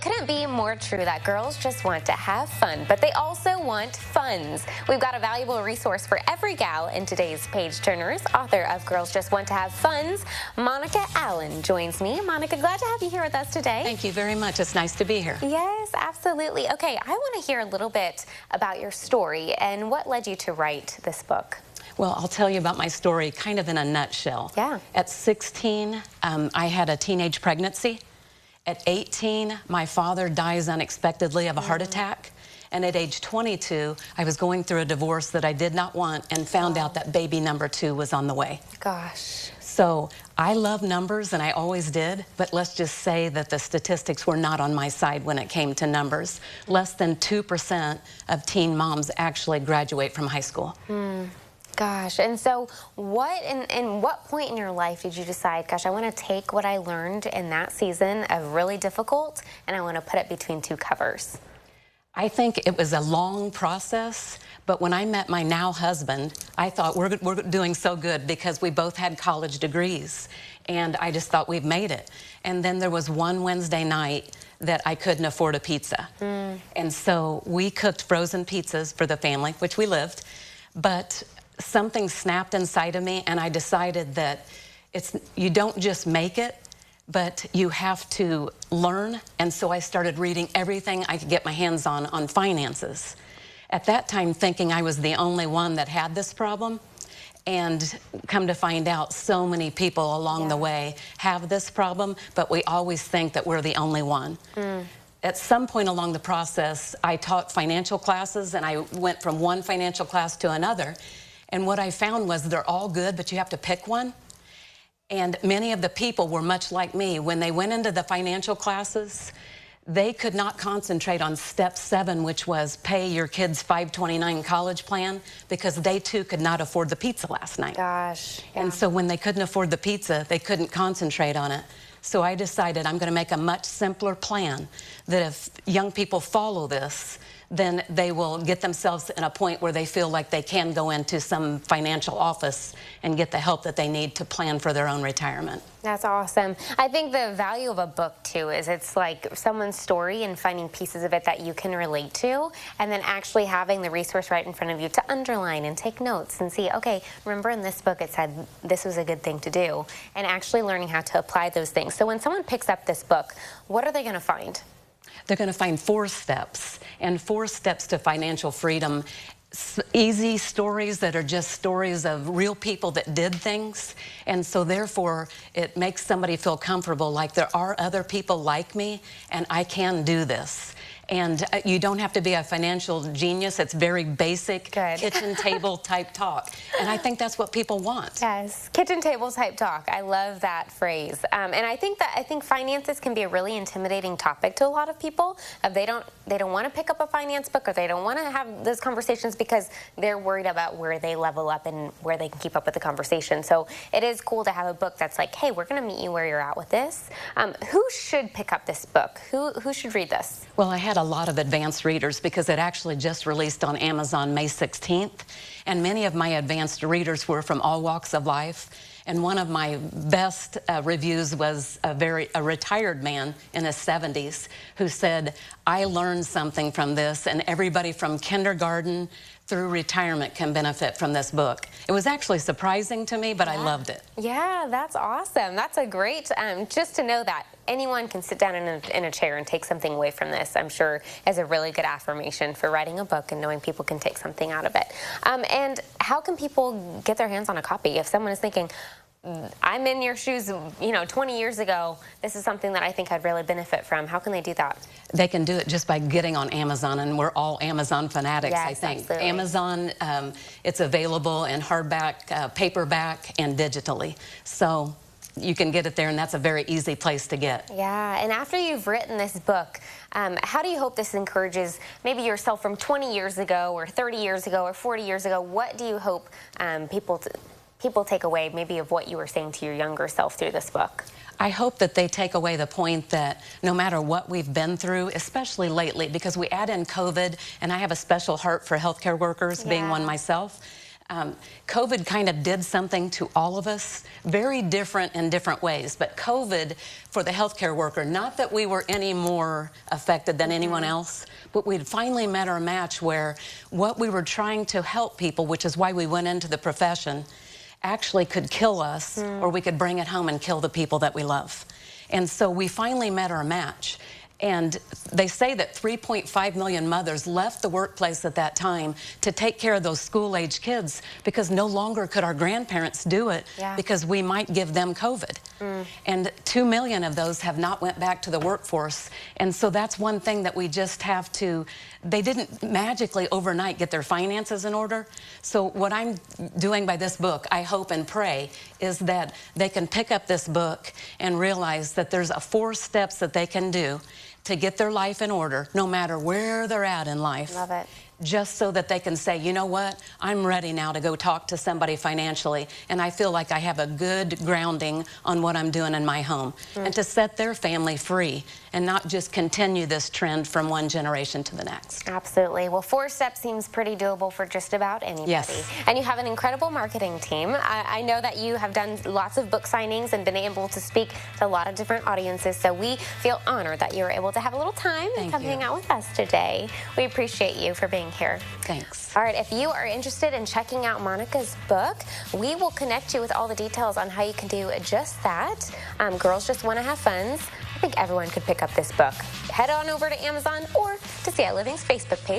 couldn't be more true that girls just want to have fun, but they also want funds. We've got a valuable resource for every gal in today's Page Turners. Author of Girls Just Want to Have Funds, Monica Allen joins me. Monica, glad to have you here with us today. Thank you very much. It's nice to be here. Yes, absolutely. Okay, I want to hear a little bit about your story and what led you to write this book. Well, I'll tell you about my story kind of in a nutshell. Yeah. At 16, I had a teenage pregnancy. At 18, my father dies unexpectedly of a heart attack. And at age 22, I was going through a divorce that I did not want and found out that baby number 2 was on the way. Gosh. So I love numbers, and I always did, but let's just say that the statistics were not on my side when it came to numbers. Less than 2% of teen moms actually graduate from high school. Gosh, and so in what point in your life did you decide, gosh, I want to take what I learned in that season of really difficult and I want to put it between 2 covers? I think it was a long process, but when I met my now husband, I thought we're doing so good because we both had college degrees, and I just thought we've made it. And then there was one Wednesday night that I couldn't afford a pizza. And so we cooked frozen pizzas for the family, which we lived, but something snapped inside of me, and I decided that you don't just make it, but you have to learn. And so I started reading everything I could get my hands on finances. At that time, thinking I was the only one that had this problem, and come to find out so many people along the way have this problem, but we always think that we're the only one. At some point along the process, I taught financial classes, and I went from one financial class to another. And what I found was they're all good, but you have to pick one. And many of the people were much like me. When they went into the financial classes, they could not concentrate on step 7, which was pay your kids' $529 college plan, because they too could not afford the pizza last night. Gosh. And so when they couldn't afford the pizza, they couldn't concentrate on it. So I decided I'm going to make a much simpler plan that if young people follow this, then they will get themselves in a point where they feel like they can go into some financial office and get the help that they need to plan for their own retirement. That's awesome. I think the value of a book, too, is it's like someone's story and finding pieces of it that you can relate to, and then actually having the resource right in front of you to underline and take notes and see, okay, remember in this book it said this was a good thing to do, and actually learning how to apply those things. So when someone picks up this book, what are they going to find? They're going to find 4 steps, and 4 steps to financial freedom. Easy stories that are just stories of real people that did things, and so therefore it makes somebody feel comfortable, like there are other people like me and I can do this. And you don't have to be a financial genius. It's very basic kitchen table type talk, and I think that's what people want. Yes, kitchen table type talk. I love that phrase. And I think finances can be a really intimidating topic to a lot of people. They don't want to pick up a finance book, or they don't want to have those conversations because they're worried about where they level up and where they can keep up with the conversation. So it is cool to have a book that's like, hey, we're going to meet you where you're at with this. Who should pick up this book? Who should read this? Well, I had a lot of advanced readers because it actually just released on Amazon May 16th, and many of my advanced readers were from all walks of life. And one of my best reviews was a retired man in his 70s who said, I learned something from this, and everybody from kindergarten through retirement can benefit from this book. It was actually surprising to me, but I loved it. Yeah, that's awesome. That's a great, just to know that anyone can sit down in a chair and take something away from this, I'm sure is a really good affirmation for writing a book and knowing people can take something out of it. And how can people get their hands on a copy? If someone is thinking, I'm in your shoes, 20 years ago, this is something that I think I'd really benefit from. How can they do that? They can do it just by getting on Amazon, and we're all Amazon fanatics, yes, I think. Absolutely. Amazon, it's available in hardback, paperback, and digitally. So you can get it there, and that's a very easy place to get. Yeah, and after you've written this book, how do you hope this encourages maybe yourself from 20 years ago or 30 years ago or 40 years ago? What do you hope people take away maybe of what you were saying to your younger self through this book? I hope that they take away the point that no matter what we've been through, especially lately, because we add in COVID, and I have a special heart for healthcare workers, being one myself, COVID kind of did something to all of us, very different in different ways. But COVID, for the healthcare worker, not that we were any more affected than anyone else, but we'd finally met our match where what we were trying to help people, which is why we went into the profession, actually could kill us, or we could bring it home and kill the people that we love. And so we finally met our match. And they say that 3.5 million mothers left the workplace at that time to take care of those school-age kids because no longer could our grandparents do it because we might give them COVID. And 2 million of those have not went back to the workforce. And so that's one thing that we just have to, they didn't magically overnight get their finances in order. So what I'm doing by this book, I hope and pray, is that they can pick up this book and realize that there's 4 steps that they can do to get their life in order, no matter where they're at in life. Love it. Just so that they can say, you know what, I'm ready now to go talk to somebody financially, and I feel like I have a good grounding on what I'm doing in my home, and to set their family free and not just continue this trend from one generation to the next. Absolutely. Well, 4 steps seems pretty doable for just about anybody. Yes. And you have an incredible marketing team. I know that you have done lots of book signings and been able to speak to a lot of different audiences, so we feel honored that you were able to have a little time and come hang out with us today. We appreciate you for being here. Thanks. All right, if you are interested in checking out Monica's book, we will connect you with all the details on how you can do just that. Girls Just Want to Have Funds. I think everyone could pick up this book. Head on over to Amazon or to CI Living's Facebook page.